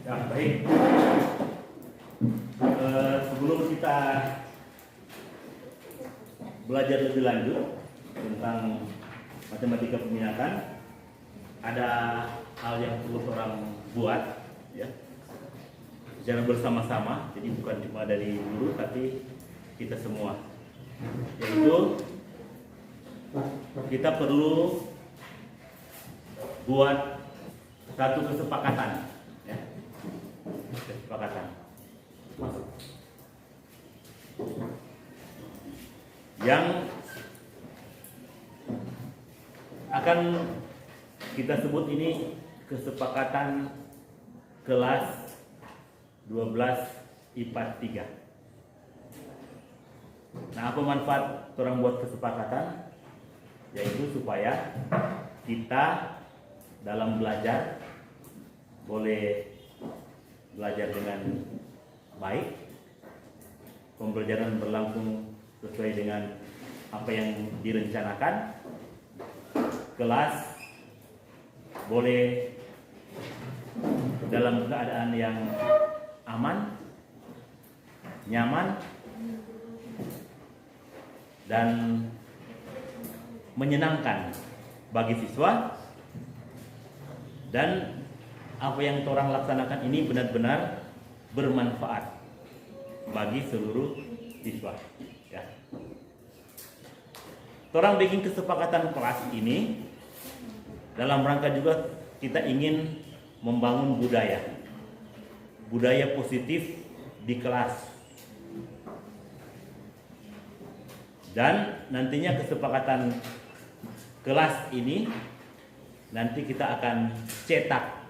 Ya, baik. Sebelum kita belajar lebih lanjut tentang matematika peminatan, ada hal yang perlu orang buat, ya, secara bersama-sama. Jadi bukan cuma dari guru, tapi kita semua. Yaitu kita perlu buat satu kesepakatan, ya. Kesepakatan yang akan kita sebut ini kesepakatan kelas 12 IPA 3. Nah, apa manfaat orang buat kesepakatan? Yaitu supaya kita dalam belajar boleh belajar dengan baik, pembelajaran berlangsung sesuai dengan apa yang direncanakan, kelas boleh dalam keadaan yang aman, nyaman, dan menyenangkan bagi siswa, dan apa yang orang laksanakan ini benar-benar bermanfaat bagi seluruh siswa, ya. Orang bikin kesepakatan kelas ini dalam rangka juga kita ingin membangun budaya positif di kelas. Dan nantinya kesepakatan kelas ini nanti kita akan cetak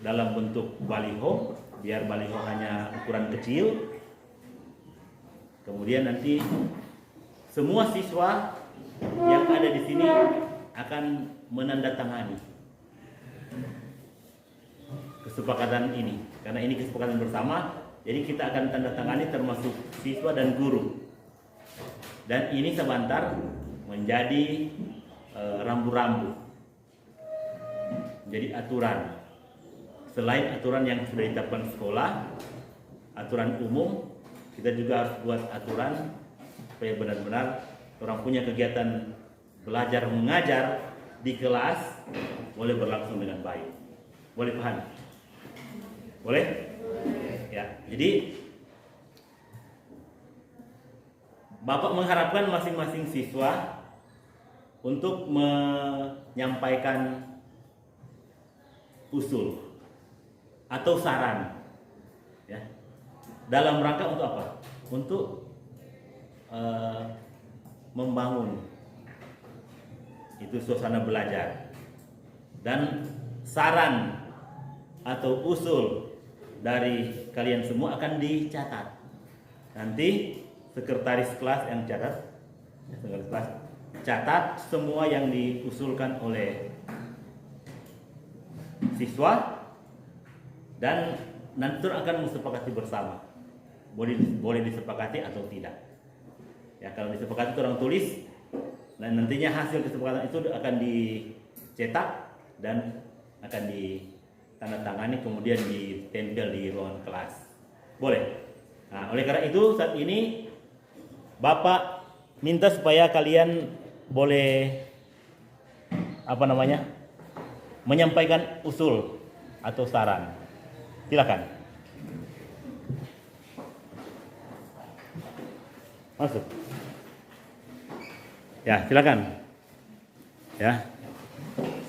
dalam bentuk baliho, biar baliho hanya ukuran kecil. Kemudian nanti semua siswa yang ada di sini akan menandatangani kesepakatan ini. Karena ini kesepakatan bersama, jadi kita akan tanda tangani termasuk siswa dan guru. Dan ini sebentar menjadi rambu-rambu, menjadi aturan. Selain aturan yang sudah ditetapkan sekolah, aturan umum, kita juga harus buat aturan supaya benar-benar orang punya kegiatan belajar mengajar di kelas boleh berlangsung dengan baik. Boleh paham? Boleh? Ya. Jadi Bapak mengharapkan masing-masing siswa untuk menyampaikan usul atau saran, ya, dalam rangka untuk apa? Untuk membangun itu suasana belajar. Dan saran atau usul dari kalian semua akan dicatat. Nanti sekretaris kelas yang catat semua yang diusulkan oleh siswa, dan nanti akan disepakati bersama. Boleh disepakati atau tidak. Ya, kalau disepakati orang tulis, dan nantinya hasil kesepakatan itu akan dicetak dan akan ditandatangani, kemudian ditempel di ruangan kelas. Boleh. Nah, oleh karena itu saat ini Bapak minta supaya kalian boleh menyampaikan usul atau saran. Silakan. Masuk. Ya, silakan. Ya.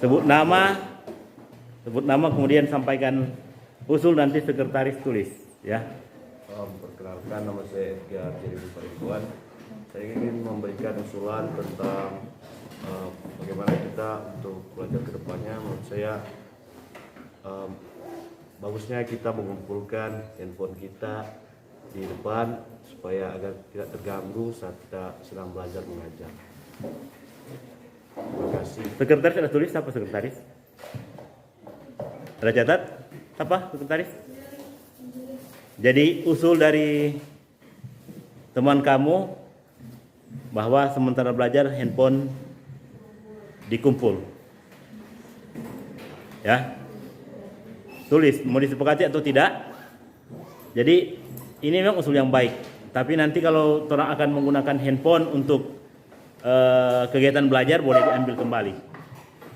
Sebut nama kemudian sampaikan usul, nanti sekretaris tulis, ya. Perkenalkan, nama saya Edgar Jeremy Paribuan. Saya ingin memberikan usulan tentang bagaimana kita untuk belajar ke depannya. Menurut saya bagusnya kita mengumpulkan handphone kita di depan supaya agar tidak terganggu saat kita sedang belajar mengajar. Terima kasih. Sekretaris ada tulis apa sekretaris? Ada catat? Apa sekretaris? Jadi usul dari teman kamu bahwa sementara belajar handphone dikumpul. Ya. Tulis mau disepakati atau tidak. Jadi ini memang usul yang baik. Tapi nanti kalau orang akan menggunakan handphone untuk kegiatan belajar boleh diambil kembali.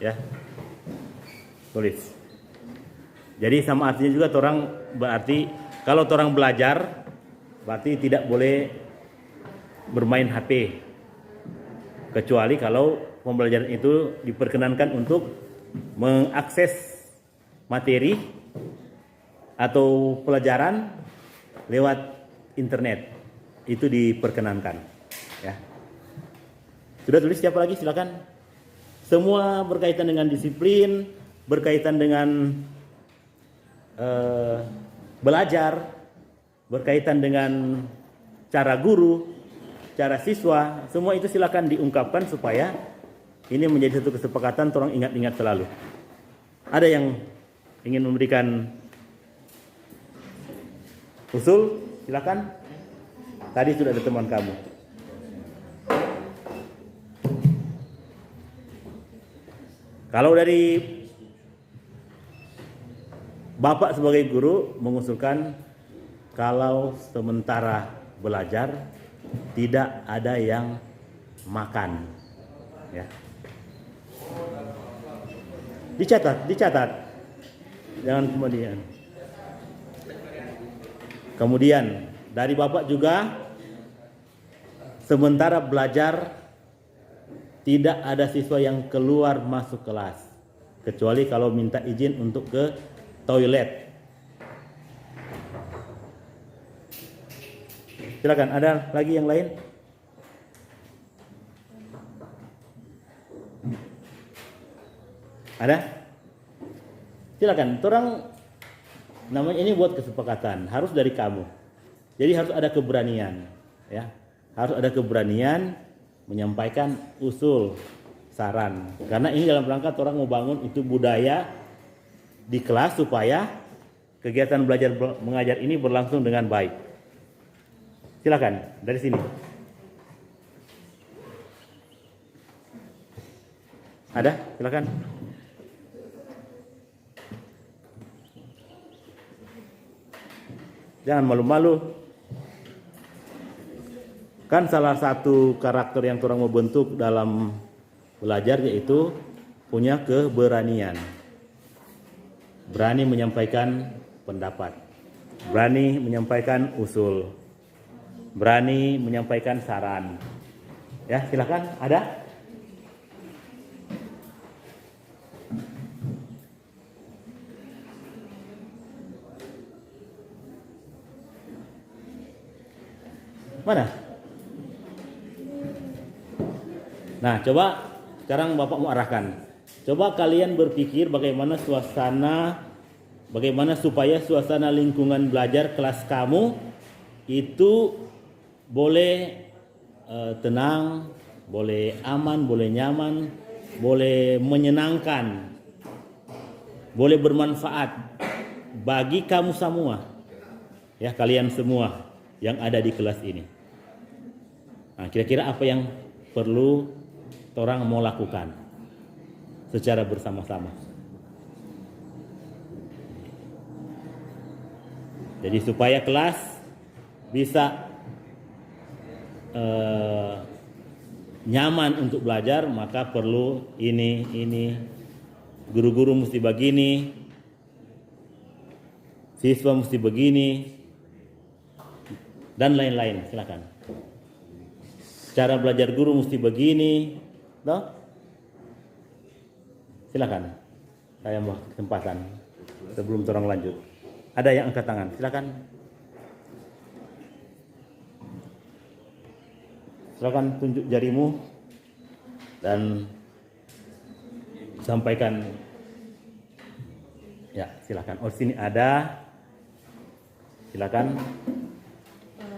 Ya. Tulis. Jadi sama artinya juga orang berarti kalau orang belajar berarti tidak boleh bermain HP. Kecuali kalau pembelajaran itu diperkenankan untuk mengakses materi atau pelajaran lewat internet, itu diperkenankan. Ya. Sudah tulis, siapa lagi? Silakan. Semua berkaitan dengan disiplin, berkaitan dengan belajar, berkaitan dengan cara guru, cara siswa, semua itu silakan diungkapkan supaya ini menjadi satu kesepakatan, orang ingat-ingat selalu. Ada yang ingin memberikan usul? Silakan. Tadi sudah ada teman kamu. Kalau dari Bapak sebagai guru mengusulkan kalau sementara belajar tidak ada yang makan, ya. Dicatat, jangan kemudian. Kemudian dari Bapak juga sementara belajar tidak ada siswa yang keluar masuk kelas kecuali kalau minta izin untuk ke toilet. Silakan, ada lagi yang lain? Ada? Silakan. Orang namanya ini buat kesepakatan, harus dari kamu. Jadi harus ada keberanian, ya. Harus ada keberanian menyampaikan usul, saran. Karena ini dalam rangka orang mau bangun itu budaya di kelas supaya kegiatan belajar mengajar ini berlangsung dengan baik. Silakan dari sini. Ada? Silakan. Jangan malu-malu. Kan salah satu karakter yang orang mau bentuk dalam belajar yaitu punya keberanian. Berani menyampaikan pendapat, berani menyampaikan usul, berani menyampaikan saran. Ya, silakan. Ada? Mana? Nah, coba sekarang Bapak mau arahkan. Coba kalian berpikir bagaimana supaya suasana lingkungan belajar kelas kamu itu boleh tenang, boleh aman, boleh nyaman, boleh menyenangkan, boleh bermanfaat bagi kamu semua. Ya, kalian semua yang ada di kelas ini. Nah, kira-kira apa yang perlu orang mau lakukan secara bersama-sama? Jadi supaya kelas bisa nyaman untuk belajar, maka perlu ini guru-guru mesti begini, siswa mesti begini, dan lain-lain. Silakan. Cara belajar guru mesti begini, toh? Silakan. Saya mau kesempatan sebelum orang lanjut. Ada yang angkat tangan? Silakan. Silakan tunjuk jarimu dan sampaikan. Ya, silakan. Oh, sini ada. Silakan.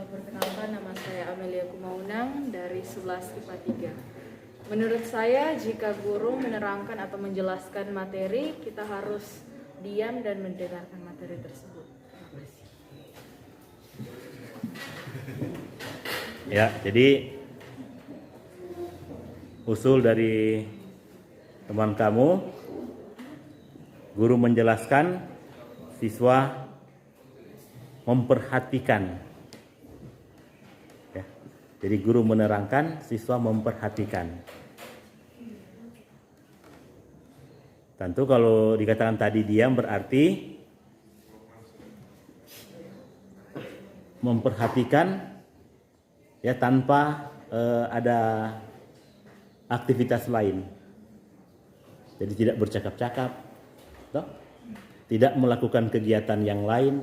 Perkenalkan, nama saya Amelia Kumaunang dari 11 IPA 3. Menurut saya, jika guru menerangkan atau menjelaskan materi, kita harus diam dan mendengarkan materi tersebut. Terima kasih. Ya, jadi usul dari teman kamu, guru menjelaskan siswa memperhatikan. Ya. Jadi guru menerangkan, siswa memperhatikan. Tentu kalau dikatakan tadi diam berarti memperhatikan ya tanpa ada aktivitas lain. Jadi tidak bercakap-cakap, toh? Tidak melakukan kegiatan yang lain.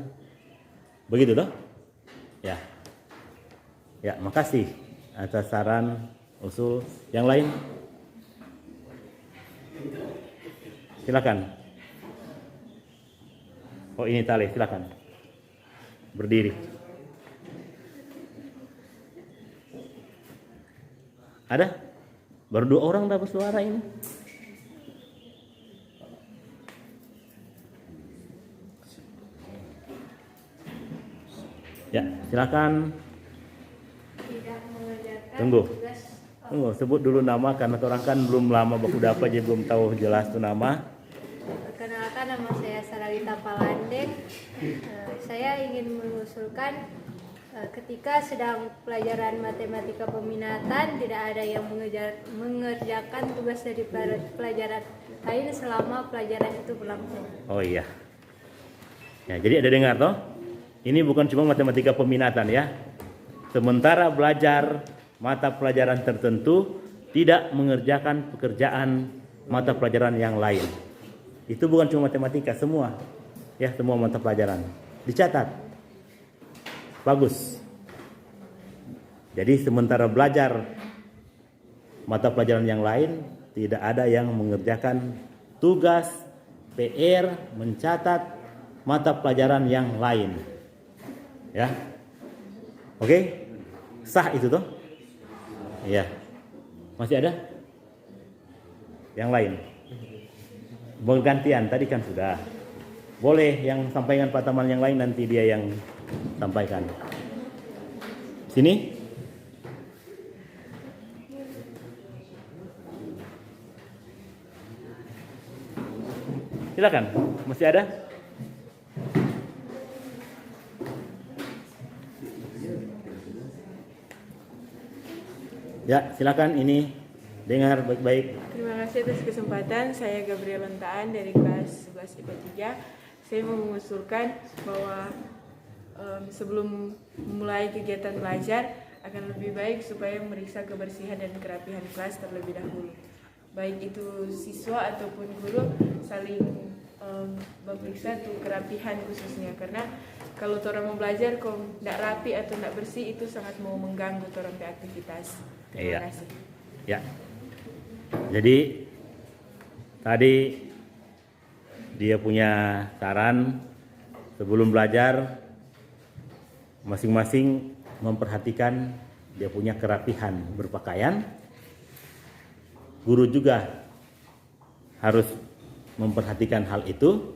Begitu toh? Ya. Ya, makasih atas saran usul yang lain. Silakan. Oh, ini Tali, silakan. Berdiri. Ada? Baru 2 orang dah bersuara ini. Ya, silakan. Tunggu, sebut dulu nama karena orang kan belum lama baku dapat jadi belum tahu jelas tuh nama. Perkenalkan, nama saya Saralita Palandek. Saya ingin mengusulkan ketika sedang pelajaran matematika peminatan tidak ada yang mengerjakan tugas dari pelajaran lain selama pelajaran itu berlangsung. Oh iya. Ya, jadi ada dengar toh? Ini bukan cuma matematika peminatan ya. Sementara belajar mata pelajaran tertentu tidak mengerjakan pekerjaan mata pelajaran yang lain. Itu bukan cuma matematika, semua. Ya, semua mata pelajaran. Dicatat. Bagus. Jadi sementara belajar mata pelajaran yang lain, tidak ada yang mengerjakan tugas, PR, mencatat mata pelajaran yang lain. Ya. Oke? Sah itu toh? Iya. Masih ada? Yang lain? Bergantian, tadi kan sudah. Boleh yang sampaikan Pak Taman yang lain, nanti dia yang sampaikan. Sini. Silakan. Masih ada? Ya, silakan ini dengar baik-baik. Terima kasih atas kesempatan. Saya Gabriel Lentaan dari kelas 11 IPA 3. Saya mau mengusulkan bahwa sebelum memulai kegiatan belajar akan lebih baik supaya memeriksa kebersihan dan kerapihan kelas terlebih dahulu. Baik itu siswa ataupun guru saling memeriksa tuh kerapihan khususnya, karena kalau orang mau belajar kok tidak rapi atau tidak bersih itu sangat mau mengganggu orang beraktivitas. Terima kasih. Ya. Jadi tadi dia punya saran sebelum belajar masing-masing memperhatikan dia punya kerapihan berpakaian. Guru juga harus memperhatikan hal itu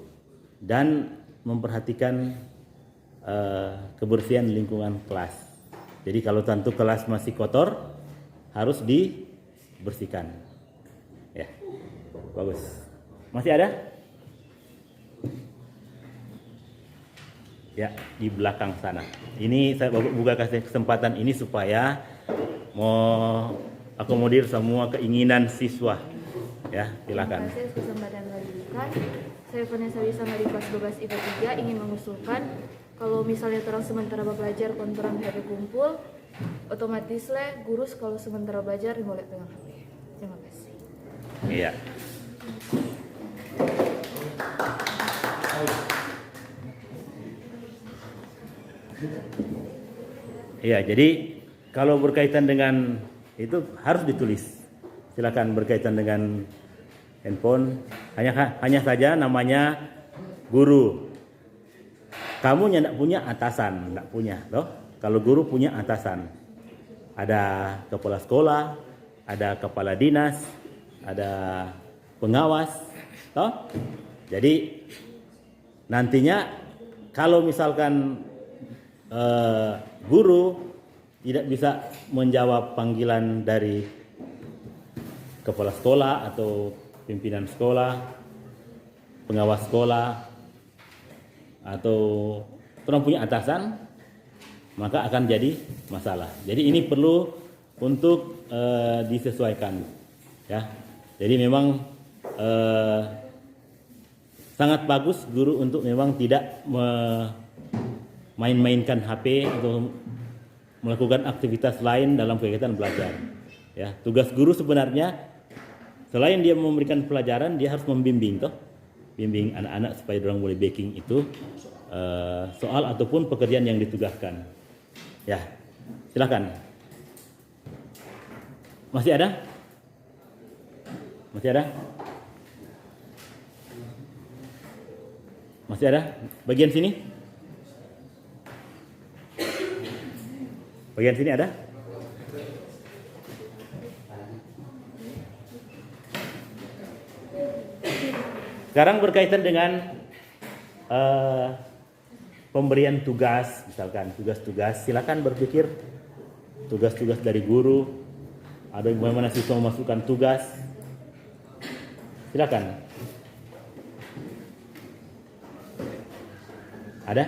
dan memperhatikan kebersihan lingkungan kelas. Jadi kalau tentu kelas masih kotor harus dibersihkan. Ya, bagus. Masih ada? Ya, di belakang sana. Ini saya buka kasih kesempatan ini supaya mau akomodir semua keinginan siswa. Ya, silakan. Terima kasih atas kesempatan diberikan. Saya Vanessa Wisa dari kelas 12 IPA 3 ingin mengusulkan kalau misalnya orang sementara belajar kontoran HP kumpul, otomatis lah guru kalau sementara belajar boleh pegang HP. Terima kasih. Iya. Iya, jadi kalau berkaitan dengan itu harus ditulis. Silakan berkaitan dengan handphone. Hanya saja namanya guru. Kamu tidak punya atasan, tidak punya, toh? Kalau guru punya atasan, ada kepala sekolah, ada kepala dinas, ada pengawas, toh? Jadi nantinya kalau misalkan guru tidak bisa menjawab panggilan dari kepala sekolah atau pimpinan sekolah, pengawas sekolah, atau orang punya atasan, maka akan jadi masalah. Jadi ini perlu untuk disesuaikan, ya. Jadi memang sangat bagus guru untuk memang tidak main-mainkan HP atau melakukan aktivitas lain dalam kegiatan belajar. Ya, tugas guru sebenarnya selain dia memberikan pelajaran, dia harus membimbing toh, bimbing anak-anak supaya orang boleh backing itu soal ataupun pekerjaan yang ditugaskan. Ya, silakan. Masih ada? Masih ada? Masih ada? Bagian sini? Bagian sini ada? Sekarang berkaitan dengan pemberian tugas, misalkan tugas-tugas, silakan berpikir tugas-tugas dari guru, ada bagaimana siswa memasukkan tugas, silakan. Ada?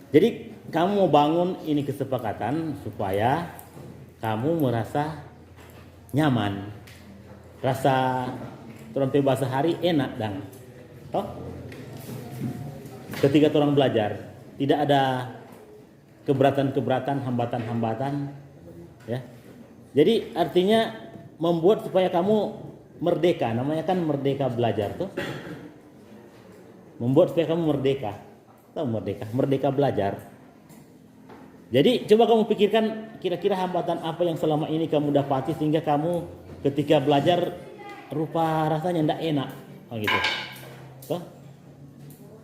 Jadi kamu mau bangun ini kesepakatan supaya kamu merasa nyaman, rasa terompe bahasa hari enak dan toh ketika orang belajar tidak ada keberatan-keberatan, hambatan-hambatan, ya. Jadi artinya membuat supaya kamu merdeka, namanya kan merdeka belajar tuh. Membuat supaya kamu merdeka. Tahu merdeka belajar. Jadi coba kamu pikirkan kira-kira hambatan apa yang selama ini kamu dapati sehingga kamu ketika belajar rupa rasanya tidak enak, gitu. Toh?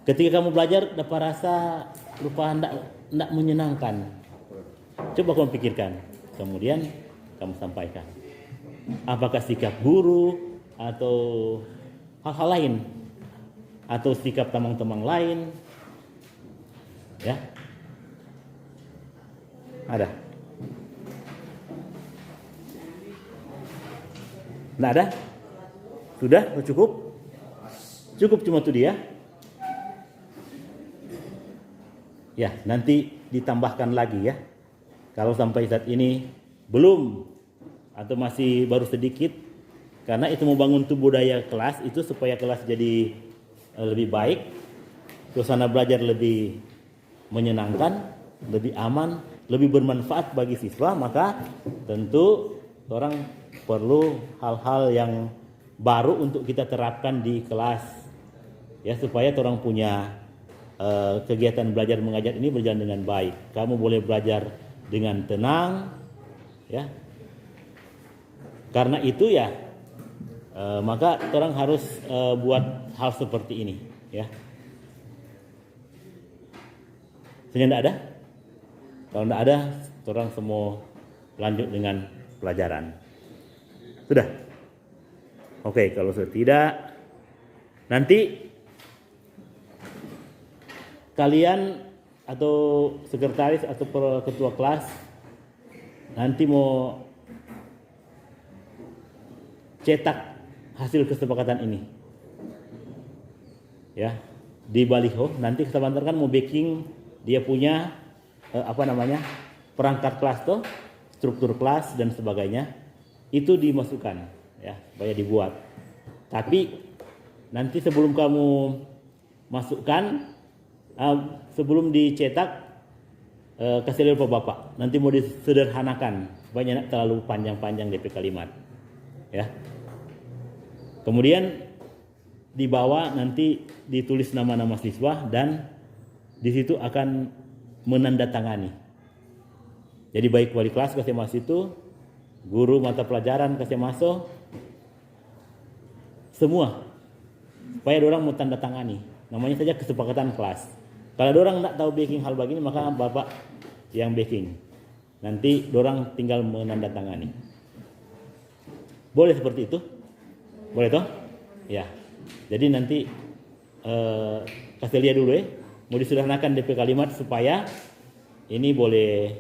Ketika kamu belajar dapat rasa rupa tidak menyenangkan. Coba kamu pikirkan, kemudian kamu sampaikan. Apakah sikap guru atau hal-hal lain atau sikap teman-teman lain, ya? Ada? Nggak ada? Sudah? Cukup? Cukup cuma itu dia? Ya, nanti ditambahkan lagi ya. Kalau sampai saat ini belum atau masih baru sedikit, karena itu membangun tubuh budaya kelas itu supaya kelas jadi lebih baik, suasana belajar lebih menyenangkan, lebih aman, lebih bermanfaat bagi siswa, maka tentu orang perlu hal-hal yang baru untuk kita terapkan di kelas, ya, supaya orang punya kegiatan belajar mengajar ini berjalan dengan baik. Kamu boleh belajar dengan tenang, ya. Karena itu ya, maka orang harus buat hal seperti ini, ya. Sehingga tidak ada? Kalau tidak ada, orang semua lanjut dengan pelajaran. Sudah? Oke, kalau sudah tidak, nanti kalian atau sekretaris atau ketua kelas nanti mau cetak hasil kesepakatan ini, ya, di baliho. Nanti kesempatan kan mau backing dia punya perangkat kelas tuh, struktur kelas dan sebagainya, itu dimasukkan, ya, supaya dibuat. Tapi nanti sebelum kamu masukkan, sebelum dicetak, kasih lihat bapak, nanti mau disederhanakan supaya tidak terlalu panjang-panjang DP kalimat, ya. Kemudian di bawah nanti ditulis nama-nama siswa dan di situ akan menandatangani. Jadi baik wali kelas kasih masuk itu, guru mata pelajaran kasih masuk, semua supaya orang mau tanda tangani. Namanya saja kesepakatan kelas. Kalau orang tidak tahu backing hal begini, maka bapak yang backing. Nanti orang tinggal menandatangani. Boleh seperti itu? Boleh toh? Ya. Jadi nanti kasih lihat dulu ya. Mau disederhanakan DP kalimat supaya ini boleh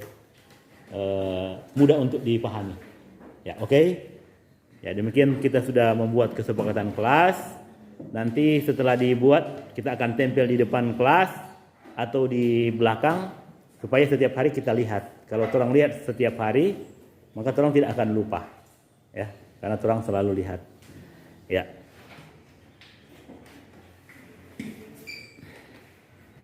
mudah untuk dipahami. Ya, oke. Ya, demikian kita sudah membuat kesepakatan kelas. nanti setelah dibuat kita akan tempel di depan kelas atau di belakang supaya setiap hari kita lihat. Kalau orang lihat setiap hari, maka orang tidak akan lupa, ya, karena orang selalu lihat, ya.